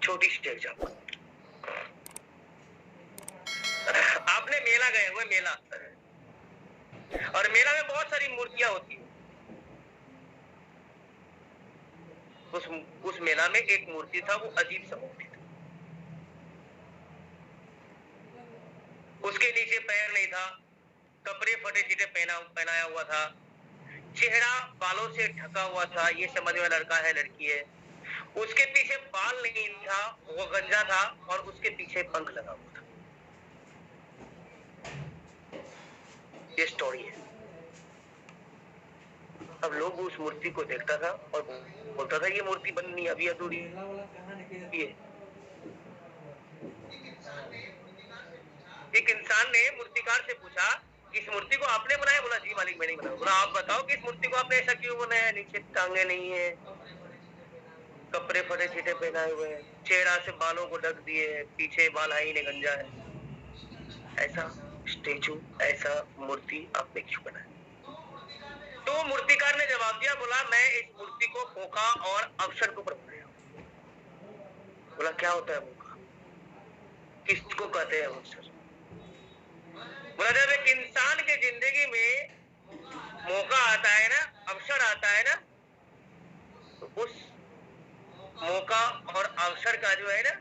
छोटी सी एग्जाम्पल, आपने मेला गए हुए, मेला, और मेला में बहुत सारी मूर्तियां होती है। उस मेला में एक मूर्ति था, वो अजीब सा मूर्ति था। उसके नीचे पैर नहीं था, कपड़े फटे चिटे पहनाया हुआ था, चेहरा बालों से ढका हुआ था, ये समझ में लड़का है लड़की है। उसके पीछे बाल नहीं था, वो गंजा था, और उसके पीछे पंख लगा हुआ था। ये स्टोरी है। अब लोग उस मूर्ति को देखता था और बोलता था ये मूर्ति बननी अभी अधूरी है। एक इंसान ने मूर्तिकार से पूछा, इस मूर्ति को आपने बनाया? बोला जी मालिक मैंने बनाया। बोला आप बताओ कि इस मूर्ति को आपने ऐसा क्यों बनाया? नीचे टांगे नहीं है, कपड़े फटे छीटे पहनाए हुए हैं, चेहरा से बालों को ढक दिए, पीछे बाल आई ने गंजा है, ऐसा स्टेचू, ऐसा मूर्ति आपने क्यों बनाया? तो मूर्तिकार ने जवाब दिया, बोला मैं इस मूर्ति को मौका और अवसर के ऊपर बनाया। बोला क्या होता है मौका, किसको कहते हैं अवसर? बोला जब एक इंसान के जिंदगी में मौका आता है ना, अवसर आता है ना, तो उस मौका और अवसर का जो है ना,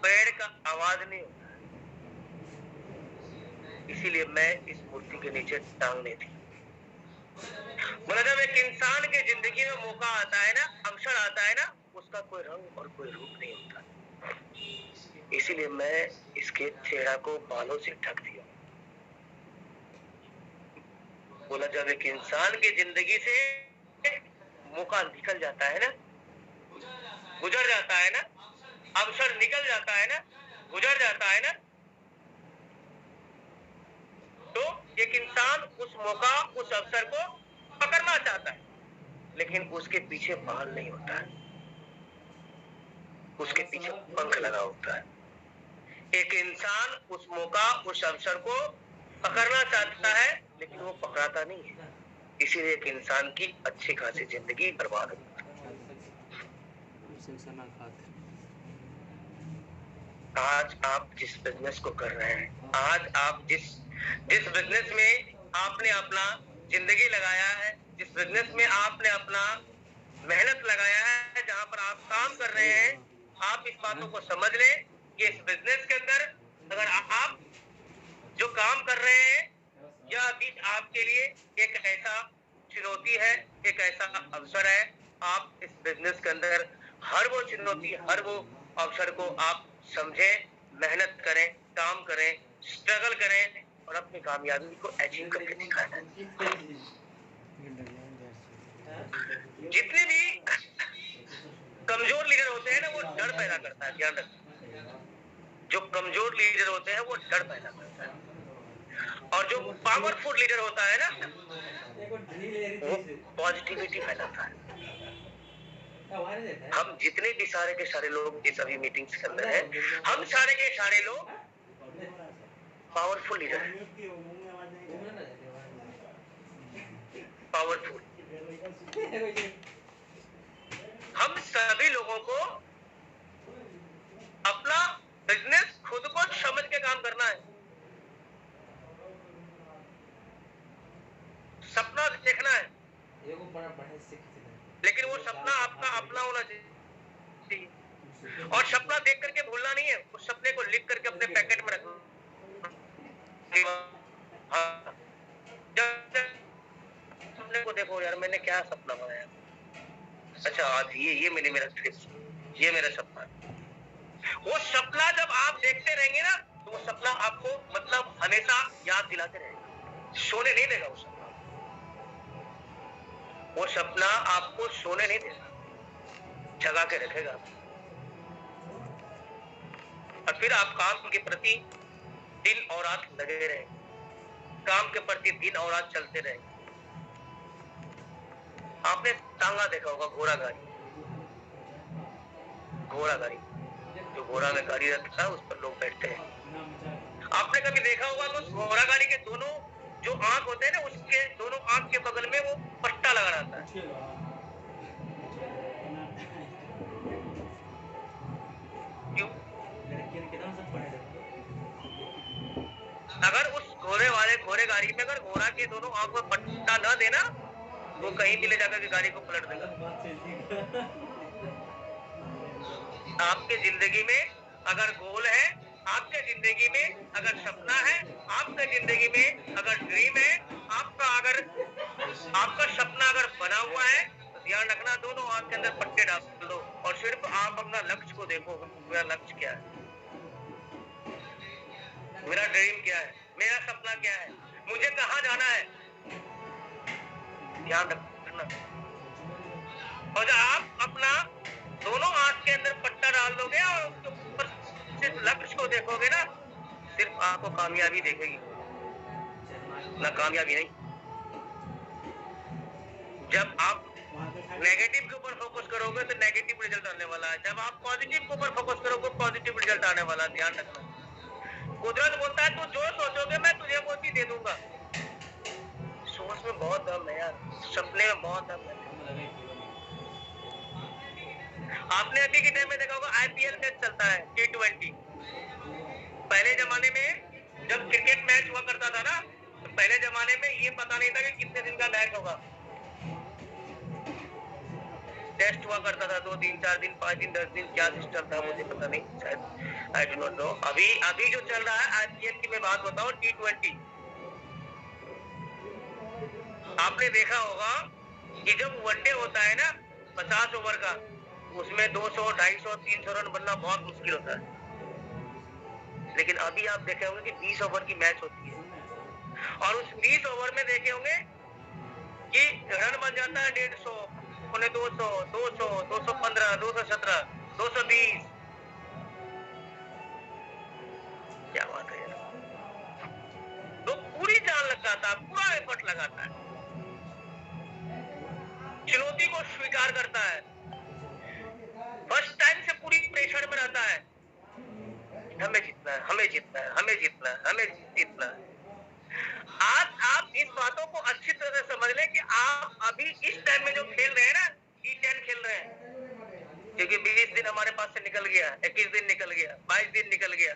पैर का आवाज नहीं होता। इसीलिए मैं इस मूर्ति के नीचे टांग नहीं थी। बोला जब एक इंसान के जिंदगी में मौका आता है ना, अवसर आता है ना, उसका कोई रंग और कोई रूप नहीं होता। इसीलिए मैं इसके चेहरा को बालों से ढक दिया। बोला जब एक इंसान की जिंदगी से मौका निकल जाता है ना, गुजर जाता है ना, अवसर निकल जाता है ना, गुजर जाता है ना, तो एक इंसान उस मौका, उस अवसर को पकड़ना चाहता है, लेकिन उसके पीछे बाल नहीं होता है, उसके पीछे पंख लगा होता है। एक इंसान उस मौका, उस अवसर को पकड़ना चाहता है, लेकिन वो पकड़ाता नहीं है। इसीलिए एक इंसान की अच्छी खासी जिंदगी बर्बाद होती है। आज आप जिस बिजनेस को कर रहे हैं, आज आप जिस बिजनेस में आपने अपना जिंदगी लगाया है, जिस बिजनेस में आपने अपना मेहनत लगाया है, जहां पर आप काम कर रहे हैं, आप इस बातों को समझ लें कि इस बिजनेस के अंदर अगर आप जो काम कर रहे हैं, यह बीच आपके लिए एक ऐसा चुनौती है, एक ऐसा अवसर है। आप इस बिजनेस के अंदर हर वो चुनौती, हर वो अवसर को आप समझें, मेहनत करें, काम करें, स्ट्रगल करें और अपनी कामयाबी को अचीव करके दिखाना। जितने भी कमजोर लीडर होते हैं ना, वो डर पैदा करता है, ध्यान रखना। जो कमजोर लीडर होते हैं वो डर पैदा करता है, और जो पावरफुल लीडर होता है ना, वो पॉजिटिविटी फैलाता है। हम जितने भी सारे के सारे लोग इस अभी मीटिंग्स के अंदर हैं, हम सारे के सारे लोग पावरफुल लीडर हैं, पावरफुल। हम सभी लोगों को अपना बिजनेस खुद को समझ के काम करना है। सपना देखना है, लेकिन वो सपना आपका अपना होना चाहिए, और सपना देख करके भूलना नहीं है, उस सपने को लिख करके अपने पैकेट में रखना। हाँ, सपने को देखो यार, मैंने क्या सपना बनाया, अच्छा आज ये मेरा ट्रिप, ये मेरा सपना। वो सपना जब आप देखते रहेंगे ना, तो वो सपना आपको मतलब हमेशा याद दिलाते रहेगा, सोने नहीं देगा। वो सपना आपको सोने नहीं देगा, जगा के रखेगा। और फिर आप काम के प्रति दिन और रात लगे रहे, काम के प्रति दिन और रात चलते रहे। आपने टांगा देखा होगा, घोड़ा गाड़ी, घोड़ा गाड़ी, जो घोड़ा में गाड़ी रखता है उस पर लोग बैठते हैं। आपने कभी देखा होगा तो घोड़ा गाड़ी के दोनों जो आंख होते हैं ना, उसके दोनों आंख के बगल में वो पट्टा लगा रहता है। अगर उस घोड़े गाड़ी में अगर घोड़ा के दोनों आंख में पट्टा न देना, वो कहीं भी ले जाकर के गाड़ी को पलट देगा। आपके जिंदगी में अगर गोल है, आपके जिंदगी में अगर सपना है, आपके जिंदगी में अगर ड्रीम है, आपका सपना अगर बना हुआ है, तो ध्यान रखना दोनों आंख के अंदर पट्टे डाल दो और सिर्फ आप अपना लक्ष्य को देखो। मेरा लक्ष्य क्या है, मेरा ड्रीम क्या है, मेरा सपना क्या है, मुझे कहाँ जाना है, ध्यान रखना। और जब आप अपना दोनों आंख के अंदर पट्टा डाल दोगे और उसके ऊपर सिर्फ लक्ष्य को देखोगे ना, सिर्फ आपको कामयाबी देखेगी, ना कामयाबी नहीं। जब आप नेगेटिव के ऊपर फोकस करोगे तो नेगेटिव रिजल्ट आने वाला है, जब आप पॉजिटिव के ऊपर फोकस करोगे पॉजिटिव रिजल्ट आने वाला है। ध्यान रखना। कुदरत बोलता है तू जो सोचोगे मैं तुझे वो चीज दे दूंगा। सोच में बहुत दम है यार, सपने में बहुत दम है। आपने अभी के टाइम में देखा होगा आईपीएल मैच चलता है, T20। पहले जमाने में जब क्रिकेट मैच हुआ करता था ना, तो पहले जमाने में ये पता नहीं था कि कितने दिन का मैच होगा। टेस्ट हुआ करता था 2 दिन 4 दिन 5 दिन 10 दिन, क्या सिस्टम था मुझे पता नहीं, शायद आई डू नॉट नो। अभी जो चल रहा है आईपीएल की मैं बात बताऊं, T20। आपने देखा होगा कि जब वनडे होता है ना 50 ओवर का, उसमें 200, 250, 300 रन बनना बहुत मुश्किल होता है। लेकिन अभी आप देखे होंगे कि 20 ओवर की मैच होती है और उस 20 ओवर में देखे होंगे कि रन बन जाता है 150, 200, 200, 215, 217, 220। क्या बात है यार, तो पूरी जान लगाता है, पूरा एफर्ट लगाता है, चुनौती को स्वीकार करता है, फर्स्ट टाइम से पूरी प्रेशर में रहता है, हमें जीतना है, हमें जीतना है, हमें जीतना है, हमें जीतना है। आज आप इस बातों को अच्छी तरह से समझ लें कि आप अभी इस टाइम में जो खेल रहे हैं ना, T10 खेल रहे हैं, क्योंकि 20 दिन हमारे पास से निकल गया, 21 दिन निकल गया, 22 दिन निकल गया,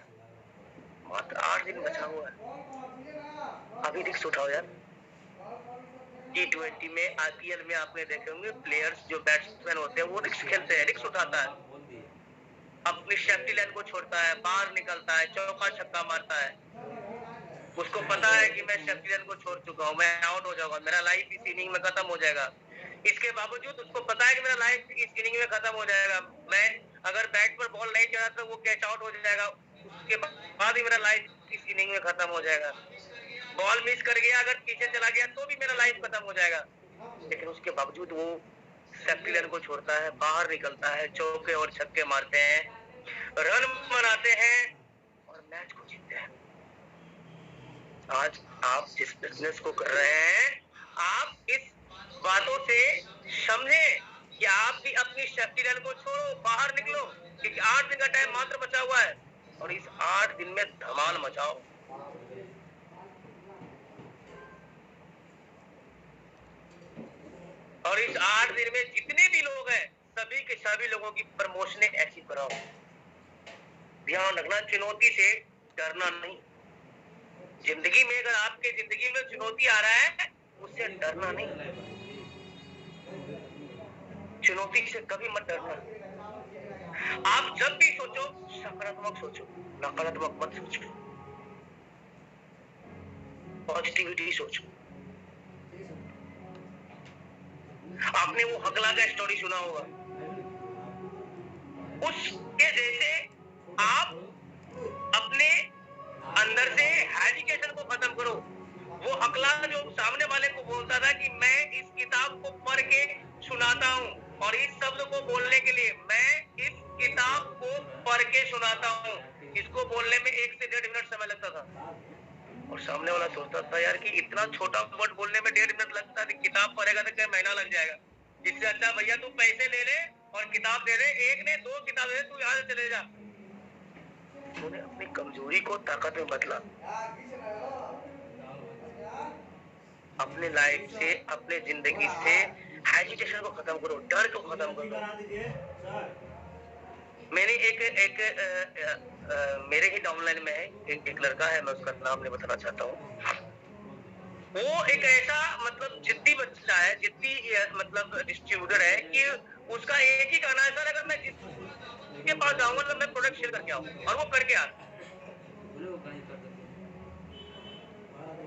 मात्र 8 दिन बचा हुआ है। अभी रिस्क उठाओ यार। T20 में, आईपीएल में आपने देखे होंगे प्लेयर्स जो बैट्समैन होते हैं वो रिस्क खेलते हैं, रिस्क उठाता है, अपनी सेफ्टी लाइन को छोड़ता है, बाहर निकलता है, चौका छक्का मारता है। उसको पता है कि मैं सेफ्टी लाइन को छोड़ चुका हूँ, मैं आउट हो जाऊंगा, मेरा लाइफ इस इनिंग में खत्म हो जाएगा। इसके बावजूद उसको पता है कि मेरा लाइफ इस इनिंग में खत्म हो जाएगा, मैं अगर बैट पर बॉल नहीं चला तो वो कैच आउट हो जाएगा, उसके बाद ही मेरा लाइफ इस इनिंग में खत्म हो जाएगा। बॉल मिस कर गया, अगर पीछे चला गया तो भी मेरा लाइफ खत्म हो जाएगा। लेकिन उसके बावजूद वो सेफ्टी लाइन को छोड़ता है, बाहर निकलता है, चौके और छक्के मारते हैं, रन बनाते हैं और मैच को जीतते हैं। आज आप जिस बिजनेस को कर रहे हैं, आप इस बातों से समझें कि आप भी अपनी सेफ्टी लाइन को छोड़ो, बाहर निकलो, क्योंकि 8 दिन का टाइम मात्र बचा हुआ है और इस 8 दिन में धमाल मचाओ। और इस 8 दिन में जितने भी लोग हैं, सभी के सभी लोगों की प्रमोशन ऐसी कराओ। ध्यान रखना, चुनौती से डरना नहीं। जिंदगी में अगर आपके जिंदगी में चुनौती आ रहा है, उससे डरना नहीं, चुनौती से कभी मत डरना। आप जब भी सोचो सकारात्मक सोचो, नकारात्मक मत सोचो, पॉजिटिविटी सोचो। आपने वो हकला का स्टोरी सुना होगा, उसके जैसे आप अपने अंदर से एजुकेशन को खत्म करो। वो हकला जो सामने वाले को बोलता था कि मैं इस किताब को पढ़ के सुनाता हूँ और इस शब्द को बोलने के लिए मैं इस किताब को पढ़ के सुनाता हूँ, इसको बोलने में 1 से 1.5 मिनट समय लगता था। और सामने वाला सोचता था यार कि इतना छोटा वर्ड बोलने में 1.5 मिनट लगता है, किताब पढ़ेगा तो क्या महीना लग जाएगा। इससे अच्छा भैया तू पैसे ले ले और किताब दे दे, एक ने 2 किताब दे दे, तू यहाँ से चले जा। उन्होंने अपनी कमजोरी को ताकत में बदला। अपने लाइफ से, अपने जिंदगी से हेजिटेशन को खत्म करो, डर को खत्म करो। मैंने एक मेरे ही डाउनलाइन में है एक लड़का है, मैं उसका नाम नहीं बताना चाहता हूँ। वो एक ऐसा मतलब जिद्दी बच्चा है, जिद्दी मतलब डिस्ट्रीब्यूटर है कि उसका एक ही कहना है, सर अगर मैं जिसके पास जाऊंगा तो मैं प्रोडक्ट शेयर करके आऊंगा, और वो करके आता।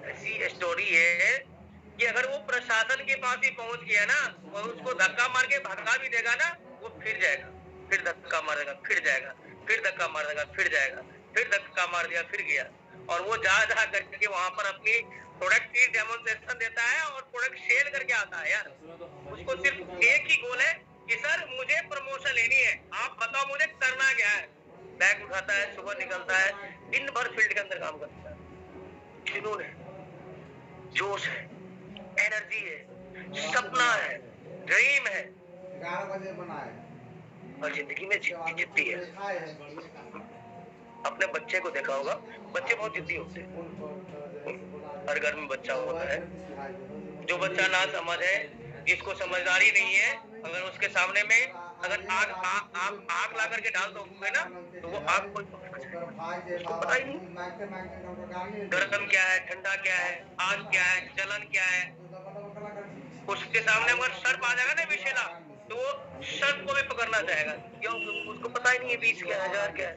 ऐसी स्टोरी है कि अगर वो प्रशासन के पास ही पहुंच गया ना और उसको धक्का मार के भगा भी देगा ना, वो फिर जाएगा, फिर धक्का मारेगा, फिर जाएगा, फिर धक्का मारेगा, फिर जाएगा, फिर धक्का मार दिया, फिर गया, और वो जा करके वहां पर अपनी प्रोडक्ट की डेमोन्स्ट्रेशन देता है और प्रोडक्ट सेल करके आता है। यार उसको सिर्फ एक ही गोल है कि सर मुझे प्रमोशन लेनी है, आप बताओ मुझे करना क्या है। बैग उठाता है, सुबह निकलता है, दिन भर फील्ड के अंदर काम करता है, जुनून है, जोश है, एनर्जी है, सपना है, ड्रीम है, 11 बजे बनाए और जिंदगी में जिद्दी है। अपने बच्चे को देखा होगा, बच्चे बहुत जिद्दी होते हैं, हर घर में बच्चा होता है। जो बच्चा ना समझ है, जिसको समझदारी नहीं है, अगर उसके सामने में अगर आग ला करके डाल दोगे ना तो वो आग कोई उसको पता ही नहीं गर्म क्या है, ठंडा क्या है, आग क्या है, जलन क्या है। उसके सामने अगर सर्प आ जाएगा ना विषैला, तो वो सर्प को भी पकड़ना चाहेगा, क्यों? उसको पता ही नहीं है 20 क्या है, 1000 क्या है।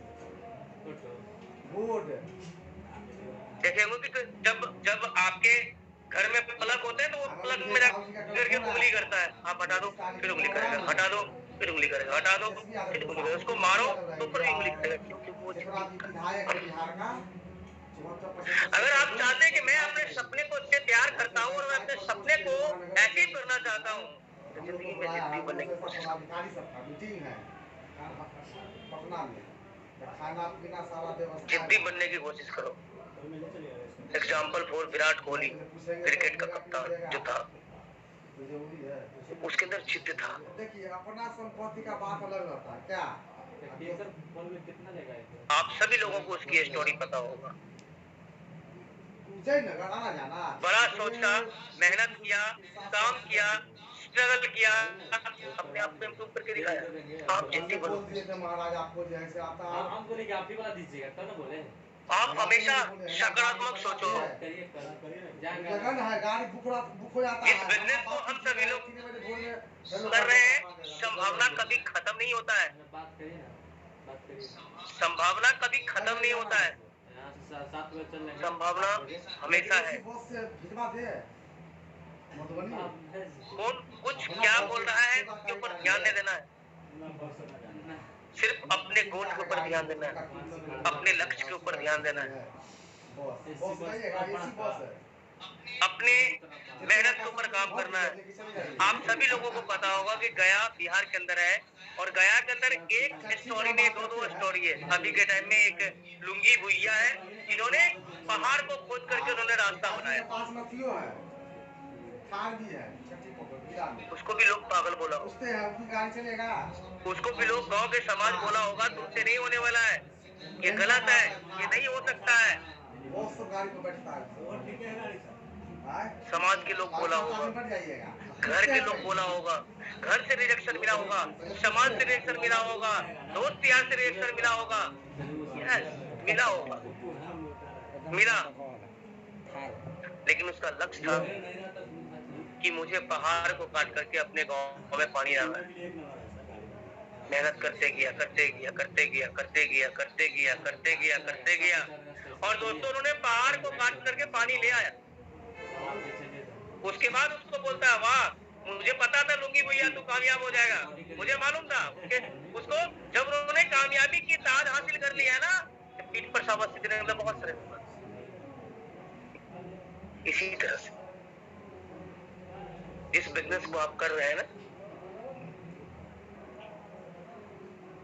जैसे जब आपके घर में प्लग होते हैं तो वो प्लग में करके उंगली करता है, आप हटा दो फिर उंगली करेगा, हटा दो फिर उंगली करेगा, हटा दो फिर उंगली करेगा, उसको मारो तो फिर उंगली करेगा, क्योंकि वो अगर आप चाहते हैं कि मैं अपने सपने को इससे प्यार करता हूँ और मैं अपने सपने को ऐसे ही करना चाहता हूँ, तो जिंदगी में जिद्दी बनने की कोशिश करो। जिद्दी बनने की कोशिश करो। Example for Virat Kohli, cricket का कप्तान जो था, उसके अंदर जिद्द था। देखिए अपना संपत्ति का बात अलग रहता है क्या? आप सभी लोगों को उसकी स्टोरी पता होगा। बड़ा सोचा, मेहनत किया, काम किया, स्ट्रगल किया, अपने आप को इम्प्रूव करके दिखाया। आप जिद्दी बनो। महाराज आपको जैसे आता है हम बोले कि आप ही वाला दीजिएगा तब ना बोले। आप हमेशा सकारात्मक सोचो। लगन है, गाड़ी बुक हो जाता है। इस बिजनेस को हम सभी लोग कर रहे हैं, संभावना कभी खत्म नहीं होता है, संभावना कभी खत्म नहीं होता है, संभावना हमेशा है। कौन कुछ क्या बोल रहा है उसके ऊपर ध्यान नहीं देना है, सिर्फ अपने गोल के ऊपर ध्यान देना है, अपने लक्ष्य के ऊपर ध्यान देना है, अपने मेहनत के ऊपर काम करना है। आप सभी लोगों को पता होगा कि गया बिहार के अंदर है, और गया के अंदर एक स्टोरी नहीं, दो स्टोरी है। अभी के टाइम में एक लुंगी भुइया है, जिन्होंने पहाड़ को खोद करके उन्होंने रास्ता बनाया, उसको भी लोग पागल बोला, उसको भी लोग गांव के समाज बोला होगा तुमसे नहीं होने वाला है, ये गलत है, ये नहीं हो सकता है। समाज के लोग बोला होगा, घर के लोग बोला होगा, घर से रिजेक्शन मिला होगा, समाज से रिजेक्शन मिला होगा, दोस्त यार से रिजेक्शन मिला होगा, यस मिला होगा, मिला, लेकिन उसका लक्ष्य था कि मुझे पहाड़ को काट करके अपने गांव में पानी डालना है। मेहनत करते गया, और दोस्तों उन्होंने पहाड़ को काट करके पानी ले आया। उसके बाद उसको बोलता है, वाह मुझे पता था लुंगी भैया तू कामयाब हो जाएगा, मुझे मालूम था। उसको जब उन्होंने कामयाबी की ताज हासिल कर लिया ना, पीठ पर शाबाशी देने वाला बहुत सारे लोग। इसी तरह से जिस बिजनेस को आप कर रहे हैं ना,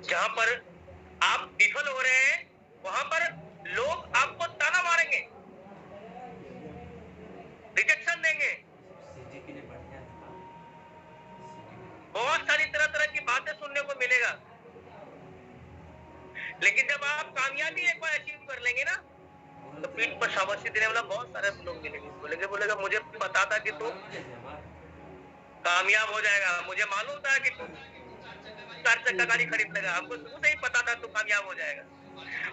जहां पर आप विफल हो रहे हैं, वहां पर लोग आपको ताना मारेंगे, रिजेक्शन देंगे, बहुत सारी तरह की बातें सुनने को मिलेगा। लेकिन जब आप कामयाबी एक बार अचीव कर लेंगे ना, तो पीठ पर शाबाशी देने वाला बहुत सारे लोग मिलेंगे। बोलेगा मुझे पता था कि तू कामयाब हो जाएगा, मुझे मालूम था कि तू 4 चक्का गाड़ी खरीद लेगा, हमको शुरू से ही पता था तू कामयाब हो जाएगा।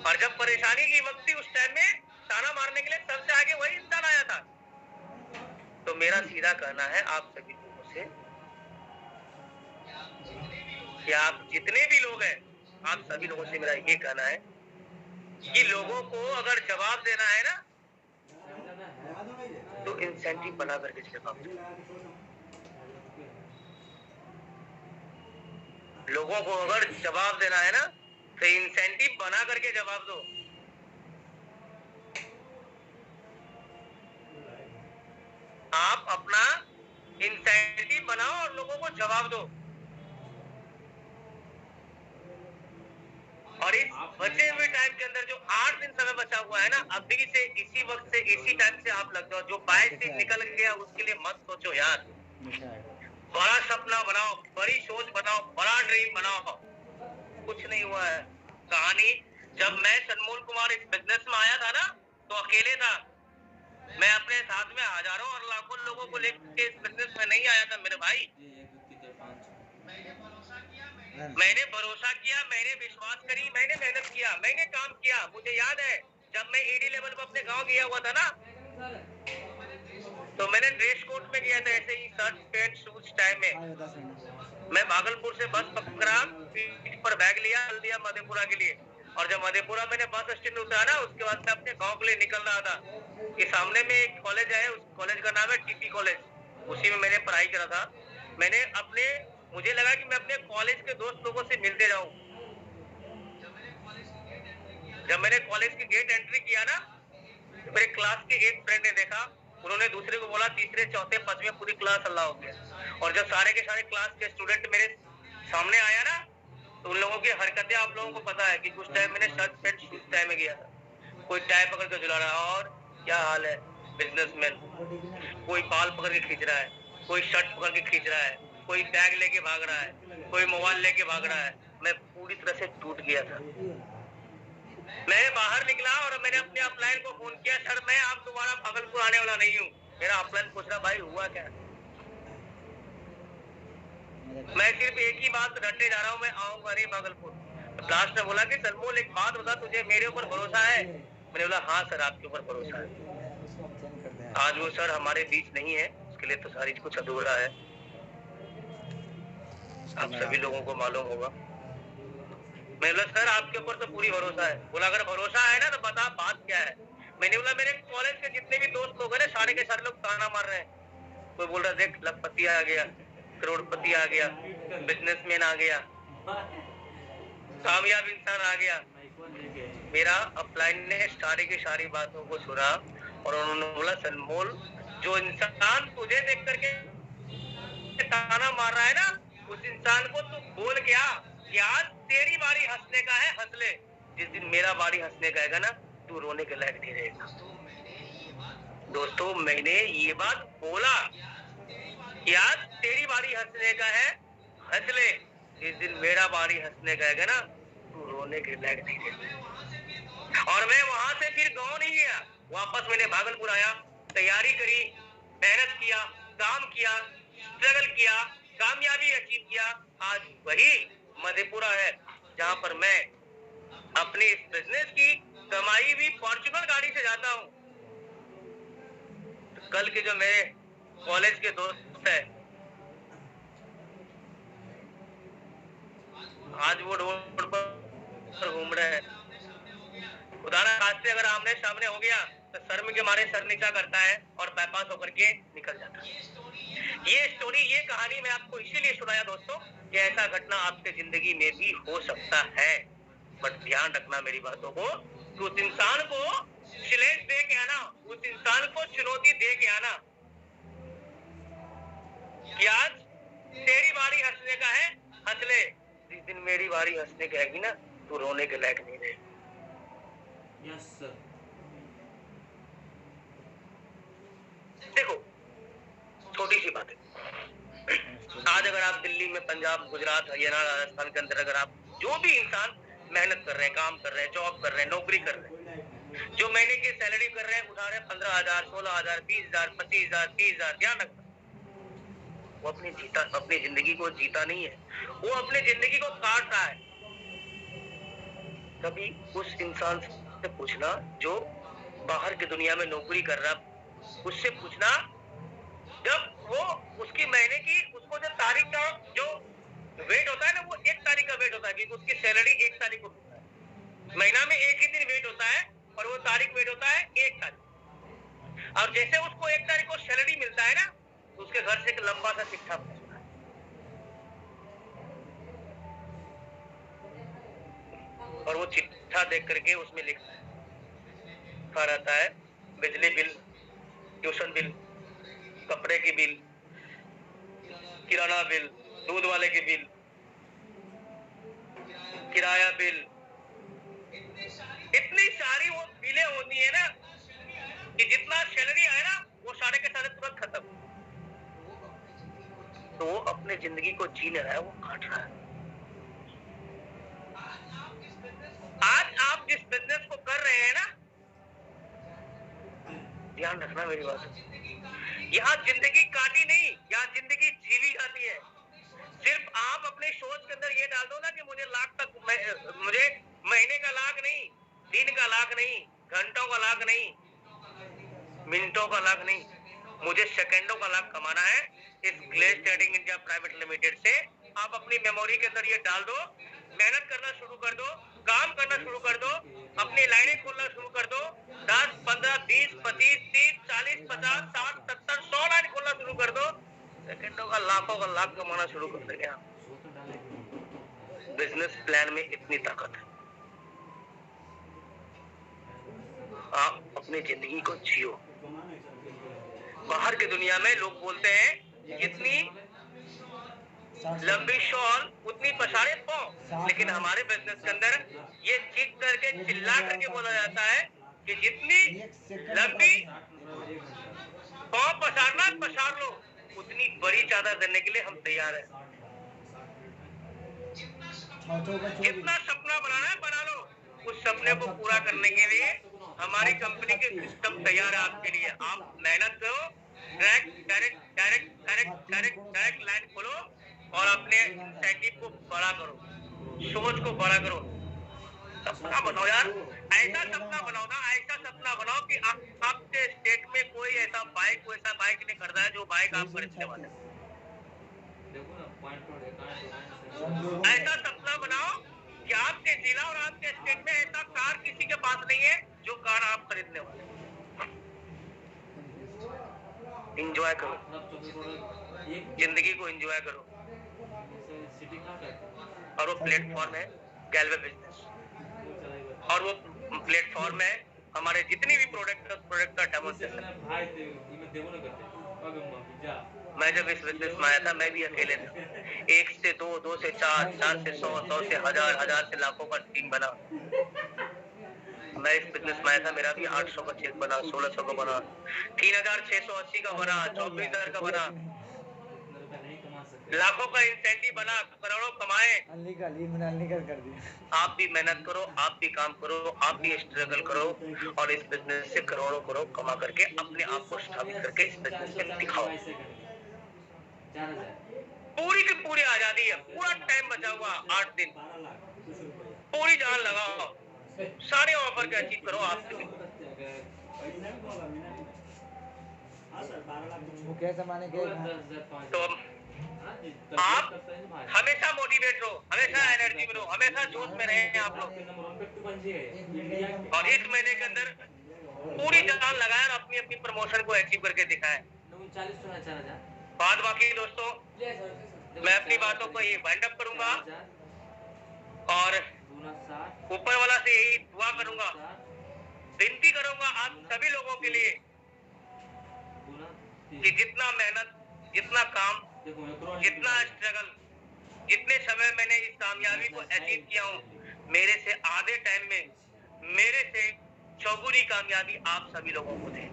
और जब परेशानी की वक्त थी उस टाइम में ताना मारने के लिए सबसे आगे वही इंसान आया था। तो मेरा सीधा कहना है आप सभी लोगों से कि आप जितने भी लोग हैं, आप सभी लोगों से मेरा ये कहना है कि लोगों को अगर जवाब देना है ना तो इंसेंटिव बना करके जवाब दो। लोगों को अगर जवाब देना है ना तो इंसेंटिव बना करके जवाब दो। आप अपना इंसेंटिव बनाओ और लोगों को जवाब दो। और इस बचे हुए टाइम के अंदर जो 8 दिन समय बचा हुआ है ना, अभी से इसी वक्त से इसी टाइम से आप लग जाओ। जो 22 दिन निकल गया उसके लिए मत सोचो यार। बड़ा सपना बनाओ, बड़ी सोच बनाओ, बड़ा ड्रीम बनाओ। कुछ नहीं हुआ है। कहानी जब मैं सनमोल कुमार इस बिजनेस में आया था ना तो अकेले था। मैं अपने साथ में हजारों और लाखों लोगों को लेकर इस बिजनेस में नहीं आया था मेरे भाई। मैंने भरोसा किया, मैंने विश्वास करी, मैंने मेहनत किया, मैंने काम किया। मुझे याद है जब मैं एडी लेवल पर अपने गांव गया हुआ था ना तो मैंने ड्रेस कोड में गया था, ऐसे ही शर्ट पैंट शूज टाइम में। मैं भागलपुर से बस पकड़ा, पीठ पर बैग लिया, चल दिया मधेपुरा के लिए। और जब मधेपुरा मैंने बस स्टैंड उतरा ना उसके बाद मैं अपने गाँव के लिए निकल रहा था। कि सामने में एक कॉलेज है, उस कॉलेज का नाम है टीपी कॉलेज। उसी में मैंने पढ़ाई करा था। मैंने मुझे लगा कि मैं अपने कॉलेज के दोस्त लोगों से मिलते जाऊं। जब मैंने कॉलेज की गेट एंट्री किया ना तो मेरे क्लास के एक फ्रेंड ने देखा, उन्होंने दूसरे को बोला, तीसरे चौथे पांचवें पूरी क्लास हल्ला हो गया। और जब सारे के सारे क्लास के स्टूडेंट मेरे सामने आया ना तो उन लोगों की हरकतें आप लोगों को पता है कि कुछ टाइम मैंने शर्ट पैंट शूज टाइम में गया था। कोई टाई पकड़ के झुला रहा है और क्या हाल है बिजनेसमैन, कोई बाल पकड़ के खींच रहा है, कोई शर्ट पकड़ के खींच रहा है, कोई बैग लेके भाग रहा है, कोई मोबाइल लेके भाग रहा है। मैं पूरी तरह से टूट गया था। मैं बाहर निकला और मैंने अपने अपलाइन को फोन किया, सर मैं आप दोबारा भागलपुर आने वाला नहीं हूँ। मेरा अपलाइन पूछ रहा, भाई हुआ क्या? मैं सिर्फ एक ही बात रटने जा रहा हूँ, मैं आऊंगा नहीं भागलपुर। लास्ट में बोला कि सनमोल एक बात बता, तुझे मेरे ऊपर भरोसा है? मैंने बोला हाँ सर आपके ऊपर भरोसा है। आज वो सर हमारे बीच नहीं है, उसके लिए तो सारी कुछ अधूरा है, आप सभी लोगों को मालूम होगा। मैंने बोला सर आपके ऊपर तो पूरी भरोसा है। बोला अगर भरोसा है ना तो बता बात क्या है। मैंने बोला मेरे कॉलेज के जितने भी दोस्त लोग हैं ना सारे के सारे लोग ताना मार रहे हैं। कोई बोल रहा देख लखपति आ गया, करोड़पति आ गया, बिजनेसमैन आ गया, कामयाब इंसान आ गया। मेरा अपलाइन ने सारी की सारी बातों को सुना और उन्होंने बोला सनमोल जो इंसान तुझे देख करके ताना मार रहा है ना उस इंसान को तू बोल क्या कि आज तेरी बारी हंसने का है, हंस ले। जिस दिन मेरा बारी हंसने का है ना तू रोने के लायक नहीं रहेगा। दोस्तों मैंने ये बात बोला कि आज तेरी बारी हंसने का है, हंस ले। जिस दिन मेरा बारी हंसने का है ना तू रोने के लायक नहीं रहेगा। और मैं वहां से फिर गाँव नहीं गया, वापस मैंने भागलपुर आया, तैयारी करी, मेहनत किया, काम किया, स्ट्रगल किया, कामयाबी अचीव किया। आज वही मधेपुरा है जहां पर मैं अपने इस बिजनेस की कमाई भी फॉर्च्यूनर गाड़ी से जाता हूं। तो कल के जो मेरे कॉलेज के दोस्त है आज वो रोड पर घूम रहे हैं। उदाहरण आज से अगर आमने सामने हो गया तो शर्म के मारे सर नीचा करता है और बाईपास होकर के निकल जाता है। ये स्टोरी, ये कहानी मैं आपको इसीलिए सुनाया दोस्तों कि ऐसा घटना आपके जिंदगी में भी हो सकता है। बट ध्यान रखना मेरी बातों को, तो उस इंसान को चैलेंज दे के आना, उस इंसान को चुनौती दे के आना कि आज तेरी बारी हंसने का है, हंस ले। जिस दिन मेरी बारी हंसने की आएगी ना तू रोने के लायक नहीं रहेगा। Yes sir. देखो छोटी सी बात है, आज अगर आप दिल्ली में, पंजाब, गुजरात, हरियाणा, राजस्थान के अंदर अगर आप जो भी इंसान मेहनत कर रहे हैं, काम कर रहे हैं, जॉब कर रहे हैं, नौकरी कर रहे हैं, जो महीने की सैलरी कर रहे हैं, उठा रहे हैं 15,000, 16,000, 20,000, 25,000, 30,000, ध्यान रखना वो अपनी जिंदगी को जीता नहीं है, वो अपनी जिंदगी को काट रहा है। कभी उस इंसान से पूछना जो बाहर की दुनिया में नौकरी कर रहा, उससे पूछना जब वो उसकी महीने की उसको जो तारीख का जो वेट होता है ना, वो 1 तारीख का वेट होता है, क्योंकि उसकी सैलरी 1 तारीख को मिलता है। महीना में एक ही दिन वेट होता है और वो तारीख वेट होता है 1 तारीख। और जैसे उसको 1 तारीख को सैलरी मिलता है ना, तो उसके घर से एक लंबा सा चिट्ठा पहुंचता है। और वो चिट्ठा देख करके उसमें लिखा रहता है बिजली बिल, ट्यूशन बिल, कपड़े की बिल, किराना बिल, दूध वाले की बिल, किराया बिल, इतनी सारी वो बिलें होती है ना कि जितना सैलरी आए ना वो सारे के सारे तुरंत खत्म। तो वो अपने जिंदगी को जी नहीं रहा है, वो काट रहा है। आज आप जिस बिजनेस को कर रहे हैं ना, ध्यान रखना मेरी बात, यहाँ जिंदगी काटी नहीं, यहाँ जिंदगी जीवी जाती है। सिर्फ आप अपने सोच के अंदर ये डाल दो ना कि मुझे लाख तक, मुझे महीने का लाख नहीं, दिन का लाख नहीं, घंटों का लाख नहीं, मिनटों का लाख नहीं, मुझे सेकंडों का लाख कमाना है इस Glaze Trading India Private Limited से। आप अपनी मेमोरी के अंदर ये डाल दो, मेहनत करना शुरू कर दो, काम करना शुरू कर दो, अपनी लाइनें खोलना शुरू कर दो, 10, 15, 20, 25, 30, 40, 50, 60, 70, 100 लाइन खोलना शुरू कर दो, सेकंडों का लाखों का लाख कमाना शुरू कर देंगे आप। बिजनेस प्लान में इतनी ताकत है। आप अपनी जिंदगी को जियो। बाहर की दुनिया में लोग बोलते हैं जितनी लंबी शॉल उतनी पसारे पाँव, लेकिन हमारे बिजनेस के अंदर ये चीख करके चिल्ला करके बोला जाता है कि जितनी लंबी पाँव पसारना पसार लो, उतनी बड़ी चादर देने के लिए हम तैयार हैं। जितना सपना बनाना है बना लो, उस सपने को पूरा करने के लिए हमारी कंपनी के सिस्टम तैयार है आपके लिए। आप मेहनत करो, डायरेक्ट लाइन खोलो और अपने इंसेंटिव को बड़ा करो, सोच को बड़ा करो, सपना बनाओ यार। ऐसा सपना बनाओ ना, ऐसा सपना बनाओ कि आपके स्टेट में कोई ऐसा बाइक नहीं करता है जो बाइक आप खरीदने वाले। ऐसा सपना बनाओ कि आपके जिला और आपके स्टेट में ऐसा कार किसी के पास नहीं है जो कार आप खरीदने वाले। एंजॉय करो, जिंदगी को एंजॉय करो। और वो प्लेटफॉर्म है गैलवे बिजनेस, और वो प्लेटफॉर्म है हमारे जितनी भी प्रोडक्ट का डेमोन्स्ट्रेशन। मैं जब इस बिजनेस में आया था, मैं भी अकेले था। 1 से 2, 2 से 4, 4 से 100, 100 से 1000, 1000 से लाखों का टीम बना। मैं इस बिजनेस में आया था, मेरा भी 800 का चेक बना, 1600 का बना, 3680 का बना, 24000 का बना, लाखों का इंसेंटिव बना, करोड़ों कमाए। कर दिया। आप भी मेहनत करो, आप भी काम करो, आप भी स्ट्रगल करो और इस बिजनेस से करोड़ों करोड़ कमा करके अपने आप को स्थापित करके इस बिजनेस में दिखाओ। पूरी की पूरी आजादी है, पूरा टाइम बचा हुआ 8 दिन, पूरी जान लगाओ, सारे ऑफर के अचीव करो। आप तो आप हमेशा मोटिवेट रहो, हमेशा एनर्जी में रहो, हमेशा जोश में रहे आप लोग। और इस महीने के अंदर पूरी जान लगाए और अपनी अपनी प्रमोशन को अचीव करके दिखाएं। बाद बाकी दोस्तों, मैं अपनी बातों को ये वाइंड अप करूंगा और ऊपर वाला से यही दुआ करूंगा, विनती करूंगा आप सभी लोगों के लिए कि जितना मेहनत, जितना काम, जितना स्ट्रगल, जितने समय मैंने इस कामयाबी को अचीव किया हूँ, मेरे से आधे टाइम में मेरे से चौगुनी कामयाबी आप सभी लोगों को दे।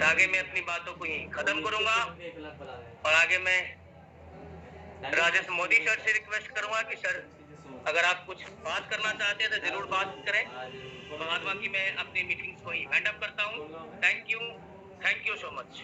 आगे मैं अपनी बातों को यही खत्म करूंगा और आगे मैं राजेश मोदी सर से रिक्वेस्ट करूंगा कि सर अगर आप कुछ बात करना चाहते हैं तो जरूर बात करें। बाद बाकी मैं अपनी मीटिंग्स को ही वाइंड अप करता हूँ। Thank you so much.